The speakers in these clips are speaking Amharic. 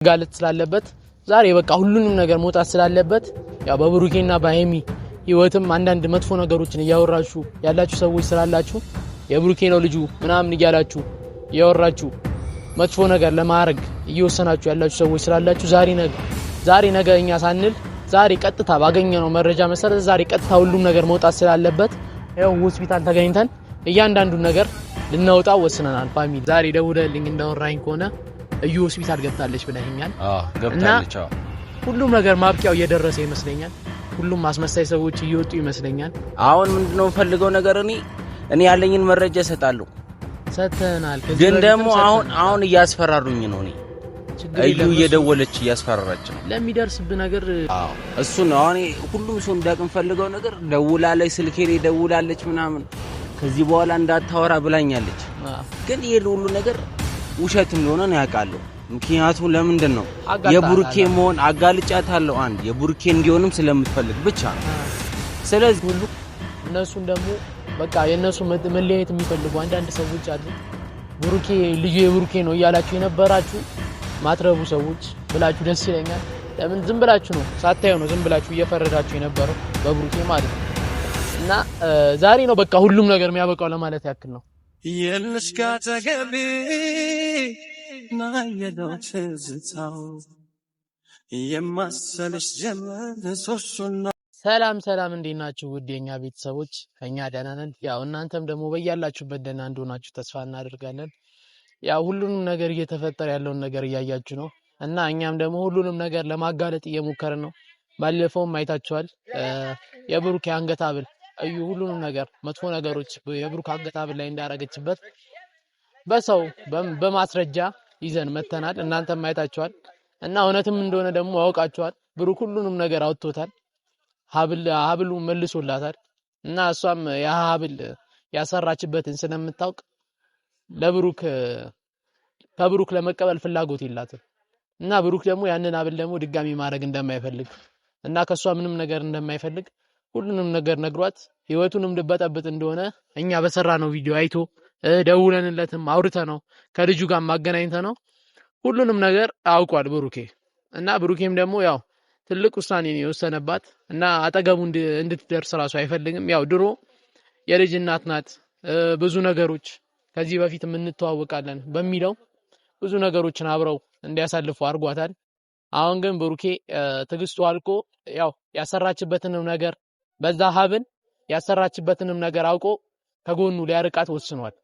ጋለጥ ስላለበት ዛሬ በቃ ሁሉንም ነገር መውጣት ስላለበት ያው በብሩኬና በሃይሚ ህይወትም አንዳንድ መጥፎ ነገሮችን ያወራችሁ ያላችሁ ሰዎች ስላላችሁ የብሩኬ ነው ልጁ ምናምን ይያላችሁ ያወራችሁ መጥፎ ነገር ለማድረግ እየወሰናችሁ ያላችሁ ሰዎች ስላላችሁ ዛሬ ነገ እኛ ሳንል ዛሬ ቀጥታ ባገኘነው መረጃ መሰረት ዛሬ ቀጥታ ሁሉም ነገር መውጣት ስላለበት ያው ሆስፒታል ተገኝተን እያንዳንዱን ነገር ልናወጣ ወስነናል። ፋሚሊ ዛሬ ደውለልኝ እንዳወራኝ ከሆነ እዩ ሆስፒታል ገብታለች ብለኛል። ገብታለች። ሁሉም ነገር ማብቂያው እየደረሰ ይመስለኛል። ሁሉም አስመሳይ ሰዎች እየወጡ ይመስለኛል። አሁን ምንድነው ፈልገው ነገር እኔ ያለኝን መረጃ እሰጣለሁ። ሰተናል። ግን ደግሞ አሁን እያስፈራሩኝ ነው። እዩ እየደወለች እያስፈራራች ነው ለሚደርስብ ነገር። እሱ ነው አሁን ሁሉም ሰው እንዳቅም ፈልገው ነገር ደውላለች፣ ስልኬ ላይ ደውላለች ምናምን ከዚህ በኋላ እንዳታወራ ብላኛለች። ግን ይሄ ሁሉ ነገር ውሸት እንደሆነ ነው ያውቃለሁ። ምክንያቱም ለምንድን ነው የቡርኬ መሆን አጋልጫታለሁ። አንድ የቡርኬ እንዲሆንም ስለምትፈልግ ብቻ ነው። ስለዚህ ሁሉ እነሱን ደግሞ በቃ የነሱ መለያየት የሚፈልጉ አንዳንድ ሰዎች አሉ። ቡርኬ ልጅ የቡርኬ ነው እያላችሁ የነበራችሁ ማትረቡ ሰዎች ብላችሁ ደስ ይለኛል። ለምን ዝም ብላችሁ ነው ሳታዩ ነው ዝም ብላችሁ እየፈረዳችሁ የነበረው በቡርኬ ማለት ነው። እና ዛሬ ነው በቃ ሁሉም ነገር የሚያበቃው ለማለት ያክል ነው። የልሽ ካተገቢ ናየለው ትዝታው የማሰልሽ ጀመር ሶሱና ሰላም እንዴት ናችሁ ውድ የኛ ቤተሰቦች? ከኛ ደህና ነን። ያው እናንተም ደግሞ በያላችሁበት ደህና እንደሆናችሁ ተስፋ እናደርጋለን። ያው ሁሉንም ነገር እየተፈጠረ ያለውን ነገር እያያችሁ ነው እና እኛም ደግሞ ሁሉንም ነገር ለማጋለጥ እየሞከርን ነው። ባለፈውም አይታችኋል የብሩክ አንገት ሐብል እዩ ሁሉንም ነገር መጥፎ ነገሮች የብሩክ አንገት ሐብል ላይ እንዳረገችበት በሰው በማስረጃ ይዘን መተናል። እናንተም አይታችኋል እና እውነትም እንደሆነ ደግሞ አውቃችኋል። ብሩክ ሁሉንም ነገር አውጥቶታል። ሐብሉ መልሶላታል እና እሷም ያ ሐብል ያሰራችበትን ስለምታውቅ ከብሩክ ለመቀበል ፍላጎት የላትም እና ብሩክ ደግሞ ያንን ሐብል ደግሞ ድጋሚ ማድረግ እንደማይፈልግ እና ከሷ ምንም ነገር እንደማይፈልግ ሁሉንም ነገር ነግሯት ህይወቱንም ልበጠብጥ እንደሆነ እኛ በሰራነው ቪዲዮ አይቶ ደውለንለትም አውርተነው ከልጁ ጋር ማገናኝተነው ሁሉንም ነገር አውቋል ብሩኬ። እና ብሩኬም ደግሞ ያው ትልቅ ውሳኔ ነው የወሰነባት እና አጠገቡ እንድትደርስ ራሱ አይፈልግም። ያው ድሮ የልጅ እናት ናት ብዙ ነገሮች ከዚህ በፊት እንተዋወቃለን በሚለው ብዙ ነገሮችን አብረው እንዲያሳልፉ አድርጓታል። አሁን ግን ብሩኬ ትግስቱ አልቆ ያው ያሰራችበትንም ነገር በዛ ሐብል ያሰራችበትንም ነገር አውቆ ከጎኑ ሊያርቃት ወስኗል።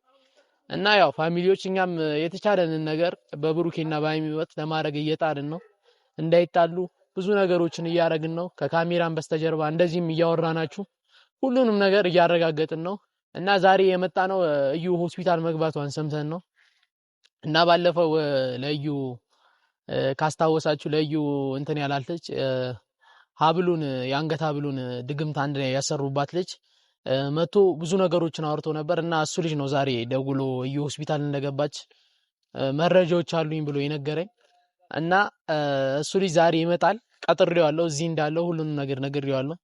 እና ያው ፋሚሊዎች እኛም የተቻለንን ነገር በብሩኬና በሃይሚ ህይወት ለማድረግ እየጣርን ነው። እንዳይጣሉ ብዙ ነገሮችን እያደረግን ነው። ከካሜራም በስተጀርባ እንደዚህም እያወራናችሁ ሁሉንም ነገር እያረጋገጥን ነው። እና ዛሬ የመጣ ነው እዩ ሆስፒታል መግባቷን ሰምተን ነው። እና ባለፈው ለዩ ካስታወሳችሁ ለዩ እንትን ያላልተች ሐብሉን የአንገት ሐብሉን ድግምት አንድ ላይ ያሰሩባት ልጅ መቶ ብዙ ነገሮችን አውርቶ ነበር እና እሱ ልጅ ነው ዛሬ ደውሎ እዩ ሆስፒታል እንደገባች መረጃዎች አሉኝ ብሎ የነገረኝ። እና እሱ ልጅ ዛሬ ይመጣል። ቀጥሬዋለሁ፣ እዚህ እንዳለው ሁሉንም ነገር ነግሬዋለሁ።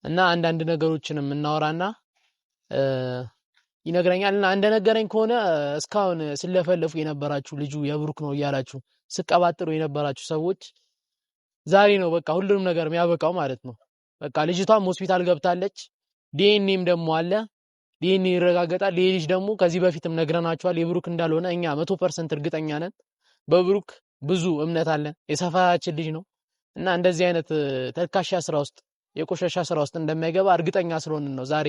እና አንዳንድ ነገሮችንም እናወራና ይነግረኛል። እና እንደነገረኝ ከሆነ እስካሁን ስለፈለፉ የነበራችሁ ልጁ የብሩክ ነው እያላችሁ ስቀባጥሩ የነበራችሁ ሰዎች ዛሬ ነው በቃ ሁሉንም ነገር የሚያበቃው ማለት ነው። በቃ ልጅቷም ሆስፒታል ገብታለች። ዲኤንኤም ደግሞ አለ። ዲኤንኤ ይረጋገጣል። ይሄ ልጅ ደግሞ ከዚህ በፊትም ነግረናችኋል የብሩክ እንዳልሆነ እኛ 100% እርግጠኛ ነን። በብሩክ ብዙ እምነት አለን። የሰፈራችን ልጅ ነው እና እንደዚህ አይነት ተልካሻ ስራ ውስጥ የቆሻሻ ስራ ውስጥ እንደማይገባ እርግጠኛ ስለሆንን ነው ዛሬ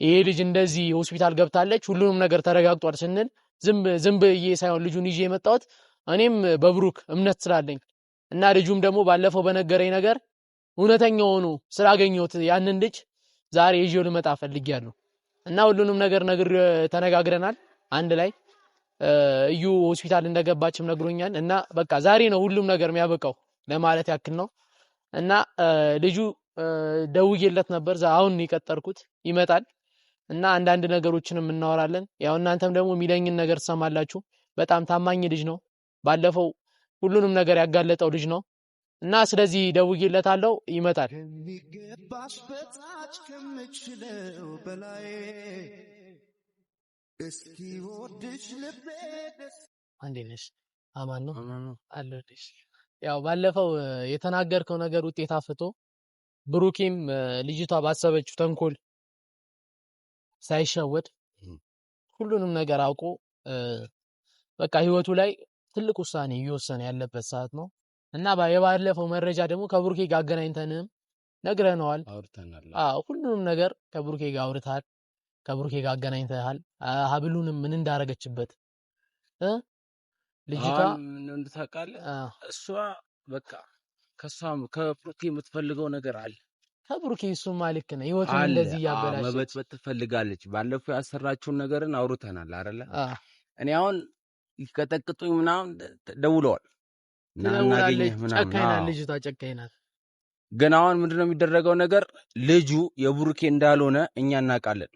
ይሄ ልጅ እንደዚህ ሆስፒታል ገብታለች ሁሉንም ነገር ተረጋግጧል ስንል ዝም ብዬ ሳይሆን ልጁን ይዤ የመጣሁት እኔም በብሩክ እምነት ስላለኝ እና ልጁም ደግሞ ባለፈው በነገረኝ ነገር እውነተኛው ሆኖ ስላገኘሁት ያንን ልጅ ዛሬ ይዤው ልመጣ ፈልጊያለሁ። እና ሁሉንም ነገር ተነጋግረናል አንድ ላይ እዩ ሆስፒታል እንደገባችም ነግሮኛል። እና በቃ ዛሬ ነው ሁሉም ነገር የሚያበቃው ለማለት ያክል ነው። እና ልጁ ደውዬለት ነበር አሁን የቀጠርኩት ይመጣል እና አንዳንድ ነገሮችንም እናወራለን። ያው እናንተም ደግሞ የሚለኝን ነገር ትሰማላችሁ። በጣም ታማኝ ልጅ ነው። ባለፈው ሁሉንም ነገር ያጋለጠው ልጅ ነው እና ስለዚህ ደውዬለታለሁ ይመጣል። ከሚገባሽ በታች ከምችለው በላይ እስኪ ወድሽ ልቤ አንዴ ነሽ አማን ነው አለሽ ያው ባለፈው የተናገርከው ነገር ውጤት አፍቶ ብሩኬም ልጅቷ ባሰበችው ተንኮል ሳይሸወድ ሁሉንም ነገር አውቆ በቃ ህይወቱ ላይ ትልቅ ውሳኔ እየወሰነ ያለበት ሰዓት ነው እና የባለፈው መረጃ ደግሞ ከብሩኬ ጋር አገናኝተንም ነግረነዋል። ሁሉንም ነገር ከብሩኬ ጋር አውርተሃል፣ ከብሩኬ ጋር አገናኝተሃል። ሀብሉንም ምን እንዳረገችበት ልጅቷ ምን እንደታውቃለህ? እሷ በቃ ከብሩኬ የምትፈልገው ነገር አለ። ከብሩኬ እሱማ ልክ ነው። ህይወቱን እንደዚህ ያበላሽ መበጥበጥ ትፈልጋለች። ባለፈው ያሰራችውን ነገርን አውርተናል አይደለ? እኔ አሁን ይቀጠቅጡኝ ምናምን ደውለዋል እና እናገኘህ ምናምን። ጨካኝናት ልጅቷ፣ ጨካኝናት። ግን አሁን ምንድነው የሚደረገው ነገር? ልጁ የብሩኬ እንዳልሆነ እኛ እናውቃለን።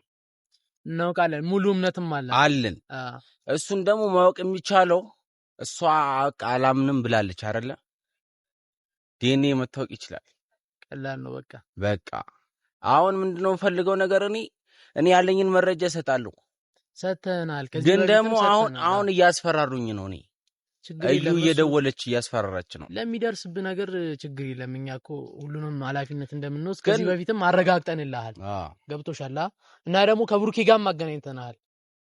ሙሉ እምነትም አለን። እሱን ደግሞ ማወቅ የሚቻለው እሷ አላምንም ብላለች አይደለ? ዲኤንኤ መታወቅ ይችላል። ቀላል ነው። በቃ አሁን ምንድነው ፈልገው ነገር እኔ ያለኝን መረጃ እሰጣለሁ። ሰተናል። ግን ደግሞ አሁን እያስፈራሩኝ ነው። እዩ እየደወለች እያስፈራራች ነው። ለሚደርስብህ ነገር ችግር የለም። እኛ እኮ ሁሉንም ኃላፊነት እንደምንወስድ ከዚህ በፊትም አረጋግጠንልሃል። ገብቶሻል። እና ደግሞ ከብሩኬ ጋር አገናኝተናል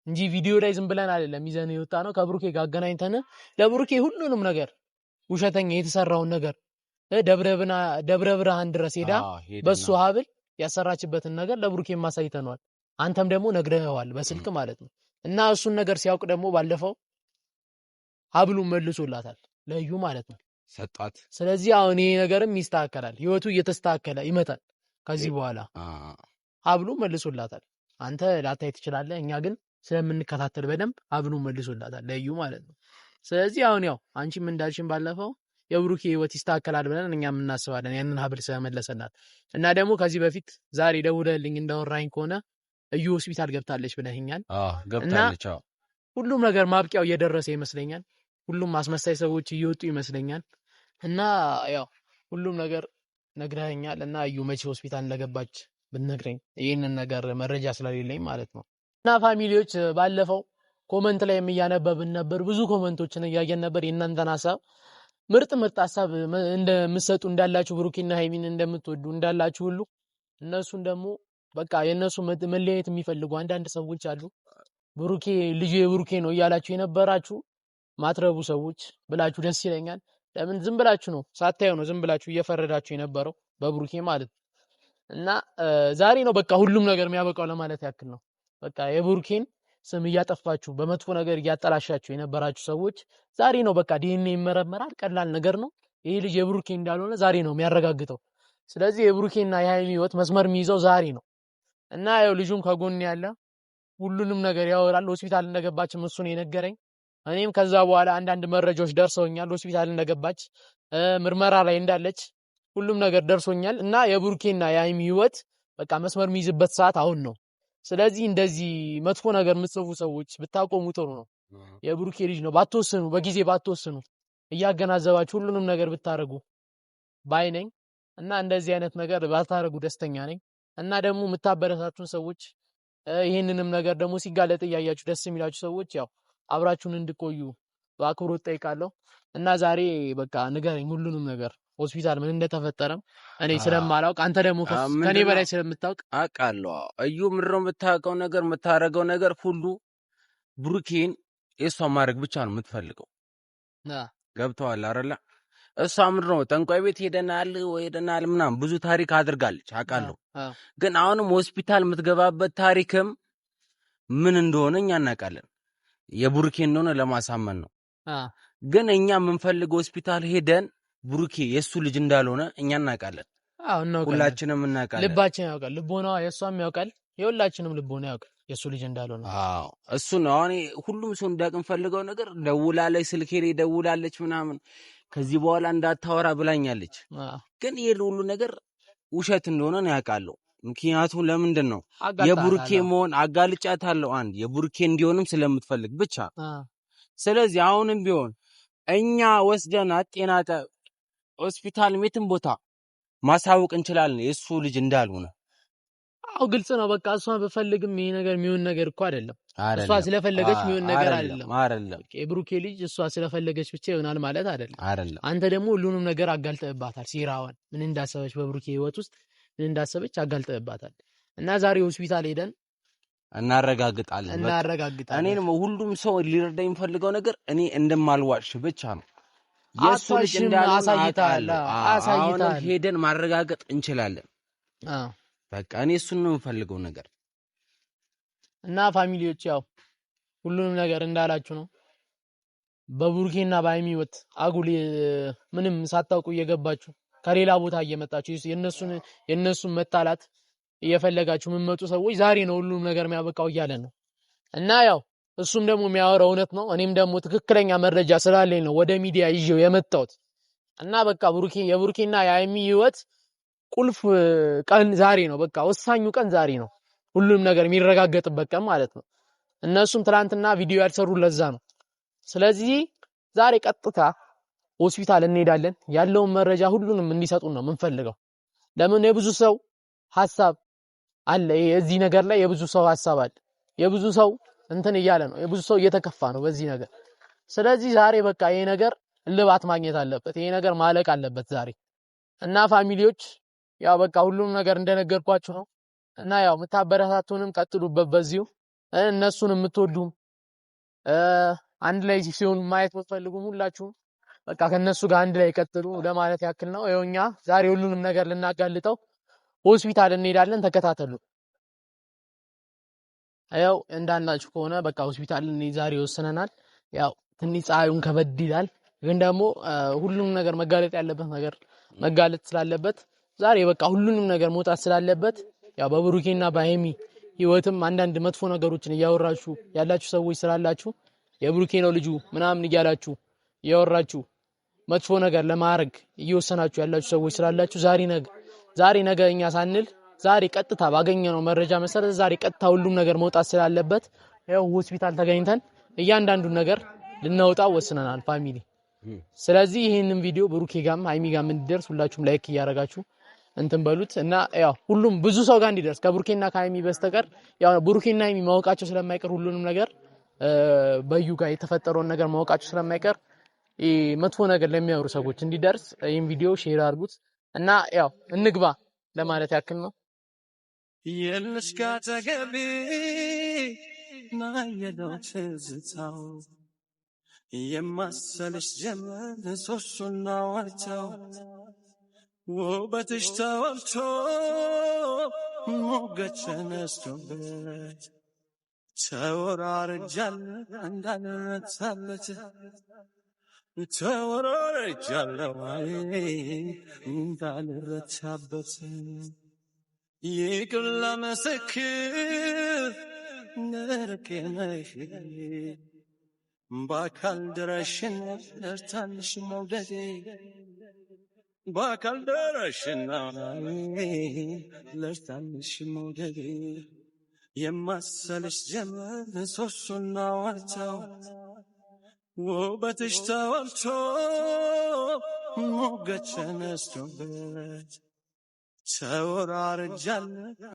እንጂ ቪዲዮ ላይ ዝም ብለን አይደለም ይዘን የወጣ ነው። ከብሩኬ ጋር አገናኝተን ለብሩኬ ሁሉንም ነገር ውሸተኛ የተሰራውን ነገር ደብረ ብርሃን ድረስ ሄዳ በሱ ሀብል ያሰራችበትን ነገር ለብሩኬ ማሳይተናል። አንተም ደግሞ ነግረኸዋል በስልክ ማለት ነው። እና እሱን ነገር ሲያውቅ ደግሞ ባለፈው ሀብሉን መልሶላታል ለዩ ማለት ነው፣ ሰጣት። ስለዚህ አሁን ይሄ ነገርም ይስተካከላል። ህይወቱ እየተስተካከለ ይመጣል። ከዚህ በኋላ ሀብሉን መልሶላታል። አንተ ላታይ ትችላለህ፣ እኛ ግን ስለምንከታተል በደንብ ሀብሉን መልሶላታል ለዩ ማለት ነው። ስለዚህ አሁን ያው አንቺም እንዳልሽን ባለፈው የብሩኬ ህይወት ይስተካከላል ብለን እኛም እናስባለን፣ ያንን ሀብል ስለመለሰናት። እና ደግሞ ከዚህ በፊት ዛሬ ደውለልኝ እንዳወራኝ ከሆነ እዩ ሆስፒታል ገብታለች ብለኸኛል። ገብታለች። ሁሉም ነገር ማብቂያው እየደረሰ ይመስለኛል። ሁሉም አስመሳይ ሰዎች እየወጡ ይመስለኛል። እና ያው ሁሉም ነገር ነግረኸኛል። እና እዩ መቼ ሆስፒታል እንደገባች ብትነግረኝ፣ ይህንን ነገር መረጃ ስለሌለኝ ማለት ነው። እና ፋሚሊዎች ባለፈው ኮመንት ላይ እያነበብን ነበር፣ ብዙ ኮመንቶችን እያየን ነበር። የእናንተን ሀሳብ ምርጥ ሀሳብ እንደምትሰጡ እንዳላችሁ፣ ብሩኬና ሃይሚን እንደምትወዱ እንዳላችሁ ሁሉ እነሱን ደግሞ በቃ የነሱ መለያየት የሚፈልጉ አንዳንድ ሰዎች አሉ። ብሩኬ ልጁ የብሩኬ ነው እያላችሁ የነበራችሁ ማትረቡ ሰዎች ብላችሁ ደስ ይለኛል። ለምን ዝም ብላችሁ ነው ሳታዩ ነው ዝም ብላችሁ እየፈረዳችሁ የነበረው በብሩኬ ማለት ነው። እና ዛሬ ነው በቃ ሁሉም ነገር የሚያበቃው ለማለት ያክል ነው። በቃ የብሩኬን ስም እያጠፋችሁ በመጥፎ ነገር እያጠላሻችሁ የነበራችሁ ሰዎች ዛሬ ነው በቃ ዲኤንኤ ይመረመራል። ቀላል ነገር ነው። ይሄ ልጅ የብሩኬ እንዳልሆነ ዛሬ ነው የሚያረጋግጠው። ስለዚህ የብሩኬና የሃይሚ ህይወት መስመር የሚይዘው ዛሬ ነው። እና ያው ልጁም ከጎን ያለ ሁሉንም ነገር ያወራል። ሆስፒታል እንደገባችም እሱ ነው የነገረኝ። እኔም ከዛ በኋላ አንዳንድ መረጃዎች ደርሰውኛል። ሆስፒታል እንደገባች ምርመራ ላይ እንዳለች ሁሉም ነገር ደርሶኛል። እና የብሩኬና የሃይሚ ህይወት በቃ መስመር የሚይዝበት ሰዓት አሁን ነው። ስለዚህ እንደዚህ መጥፎ ነገር የምትጽፉ ሰዎች ብታቆሙ ጥሩ ነው። የብሩኬ ልጅ ነው፣ ባትወስኑ፣ በጊዜ ባትወስኑ፣ እያገናዘባችሁ ሁሉንም ነገር ብታረጉ ባይ ነኝ። እና እንደዚህ አይነት ነገር ባታረጉ ደስተኛ ነኝ። እና ደግሞ የምታበረታቱን ሰዎች ይሄንንም ነገር ደግሞ ሲጋለጥ እያያችሁ ደስ የሚላችሁ ሰዎች ያው አብራችሁን እንድቆዩ በአክብሮት ጠይቃለሁ። እና ዛሬ በቃ ንገረኝ ሁሉንም ነገር ሆስፒታል ምን እንደተፈጠረም እኔ ስለማላውቅ አንተ ደግሞ ከኔ በላይ ስለምታውቅ አውቃለሁ። እዩ ምንድነው የምታውቀው ነገር የምታረገው ነገር ሁሉ ብሩኬን የሷ ማድረግ ብቻ ነው የምትፈልገው። ገብተዋል አይደለ? እሷ ምንድነው ጠንቋይ ቤት ሄደናል ምናምን ብዙ ታሪክ አድርጋለች አውቃለሁ። ግን አሁንም ሆስፒታል የምትገባበት ታሪክም ምን እንደሆነ እኛ እናውቃለን። የብሩኬ እንደሆነ ለማሳመን ነው። ግን እኛ የምንፈልገው ሆስፒታል ሄደን ብሩኬ የሱ ልጅ እንዳልሆነ እኛ እናውቃለን። ሁላችንም እናውቃለን። ልባችን ያውቃል፣ ልቦናዋ የሷም ያውቃል፣ የሁላችንም ልቦና ያውቃል የሱ ልጅ እንዳልሆነ። እሱ ነው አሁን ሁሉም ሰው እንዳውቅ የምፈልገው ነገር። ደውላለች፣ ስልኬ ላይ ደውላለች ምናምን ከዚህ በኋላ እንዳታወራ ብላኛለች። ግን ይሄ ሁሉ ነገር ውሸት እንደሆነ ነው ያውቃለሁ። ምክንያቱም ለምንድን ነው የብሩኬ መሆን አጋልጫታለሁ። አንድ የብሩኬ እንዲሆንም ስለምትፈልግ ብቻ። ስለዚህ አሁንም ቢሆን እኛ ወስደናት ጤና ሆስፒታል የትም ቦታ ማሳወቅ እንችላለን የሱ ልጅ እንዳልሆነ። ግልጽ ነው በቃ። እሷ በፈልግም ይሄ ነገር የሚሆን ነገር እኮ አይደለም። እሷ ስለፈለገች የሚሆን ነገር አይደለም። የብሩኬ ልጅ እሷ ስለፈለገች ብቻ ይሆናል ማለት አይደለም። አንተ ደግሞ ሁሉንም ነገር አጋልጠህባታል። ሴራዋን ምን እንዳሰበች በብሩኬ ህይወት ውስጥ ምን እንዳሰበች አጋልጠህባታል። እና ዛሬ ሆስፒታል ሄደን እናረጋግጣለን። እኔንም ሁሉም ሰው ሊረዳኝ የሚፈልገው ነገር እኔ እንደማልዋሽ ብቻ ነው። የሱ ልጅ እንዳለ አሳይታል። ሄደን ማረጋገጥ እንችላለን። በቃ እኔ እሱን ነው የምፈልገው ነገር እና ፋሚሊዎች ያው ሁሉንም ነገር እንዳላችሁ ነው። በብሩኬና በሃይሚ ህይወት አጉል ምንም ሳታውቁ እየገባችሁ ከሌላ ቦታ እየመጣችሁ የነሱን መጣላት እየፈለጋችሁ የምትመጡ ሰዎች ዛሬ ነው ሁሉም ነገር የሚያበቃው እያለ ነው። እና ያው እሱም ደግሞ የሚያወራው እውነት ነው። እኔም ደግሞ ትክክለኛ መረጃ ስላለኝ ነው ወደ ሚዲያ ይዤው የመጣሁት። እና በቃ የብሩኬና የሃይሚ ህይወት ቁልፍ ቀን ዛሬ ነው። በቃ ወሳኙ ቀን ዛሬ ነው። ሁሉም ነገር የሚረጋገጥበት ቀን ማለት ነው። እነሱም ትናንትና ቪዲዮ ያልሰሩ ለዛ ነው። ስለዚህ ዛሬ ቀጥታ ሆስፒታል እንሄዳለን። ያለውን መረጃ ሁሉንም እንዲሰጡን ነው የምንፈልገው። ለምን የብዙ ሰው ሐሳብ አለ። እዚህ ነገር ላይ የብዙ ሰው ሐሳብ አለ። የብዙ ሰው እንትን እያለ ነው። የብዙ ሰው እየተከፋ ነው በዚህ ነገር። ስለዚህ ዛሬ በቃ ይሄ ነገር እልባት ማግኘት አለበት። ይሄ ነገር ማለቅ አለበት ዛሬ። እና ፋሚሊዎች ያው በቃ ሁሉም ነገር እንደነገርኳችሁ ነው። እና ያው የምታበረታቱንም ቀጥሉበት በዚሁ። እነሱን የምትወዱም አንድ ላይ ሲሆኑ ማየት የምትፈልጉም ሁላችሁም በቃ ከነሱ ጋር አንድ ላይ ቀጥሉ ለማለት ያክል ነው። ይኸውኛ ዛሬ ሁሉንም ነገር ልናጋልጠው ሆስፒታል እንሄዳለን። ተከታተሉ። ያው እንዳልናችሁ ከሆነ በቃ ሆስፒታል ዛሬ ወስነናል። ያው ትንሽ ፀሐዩን ከበድ ይላል፣ ግን ደግሞ ሁሉንም ነገር መጋለጥ ያለበት ነገር መጋለጥ ስላለበት ዛሬ በቃ ሁሉንም ነገር መውጣት ስላለበት ያው በብሩኬና በሃይሚ ህይወትም አንዳንድ መጥፎ ነገሮችን እያወራችሁ ያላችሁ ሰዎች ስላላችሁ የብሩኬ ነው ልጁ ምናምን እያላችሁ እያወራችሁ መጥፎ ነገር ለማድረግ እየወሰናችሁ ያላችሁ ሰዎች ስላላችሁ ዛሬ ነገ እኛ ሳንል ዛሬ ቀጥታ ባገኘነው መረጃ መሰረት ዛሬ ቀጥታ ሁሉም ነገር መውጣት ስላለበት ያው ሆስፒታል ተገኝተን እያንዳንዱን ነገር ልናወጣው ወስነናል ፋሚሊ። ስለዚህ ይሄንን ቪዲዮ ብሩኬ ጋም ሃይሚ ጋም እንዲደርስ ሁላችሁም ላይክ እያደረጋችሁ እንትን በሉት እና ያው ሁሉም ብዙ ሰው ጋር እንዲደርስ ከብሩኬና ከሃይሚ በስተቀር ያው ብሩኬና ሃይሚ ማወቃቸው ስለማይቀር ሁሉንም ነገር በዩ ጋር የተፈጠረውን ነገር ማወቃቸው ስለማይቀር መጥፎ ነገር ለሚያወሩ ሰዎች እንዲደርስ ይሄን ቪዲዮ ሼር አድርጉት እና ያው እንግባ ለማለት ያክል ነው። የልሽ ካጠገቤ ናየለው ትዝታው የማሰልሽ ጀመር ሶሱና ዋርታው ውበትሽ ተወልቶ ሞገድ ተነስቶበት ተወራርጃለሁ እንዳልረታበት ተወራርጃለሁ እንዳልረታበት ይቅር ለመሰክር ነርቄ ነሽ በአካል ድረሽን እርታልሽ መውደዴ በአካል ድረሽና ለርታልሽ መውደዴ የማሰልሽ ጀመር ሶሱና ዋርታው ውበትሽ ተወልቶ ሞገድ ተነስቶበት ተወራርጃለሁ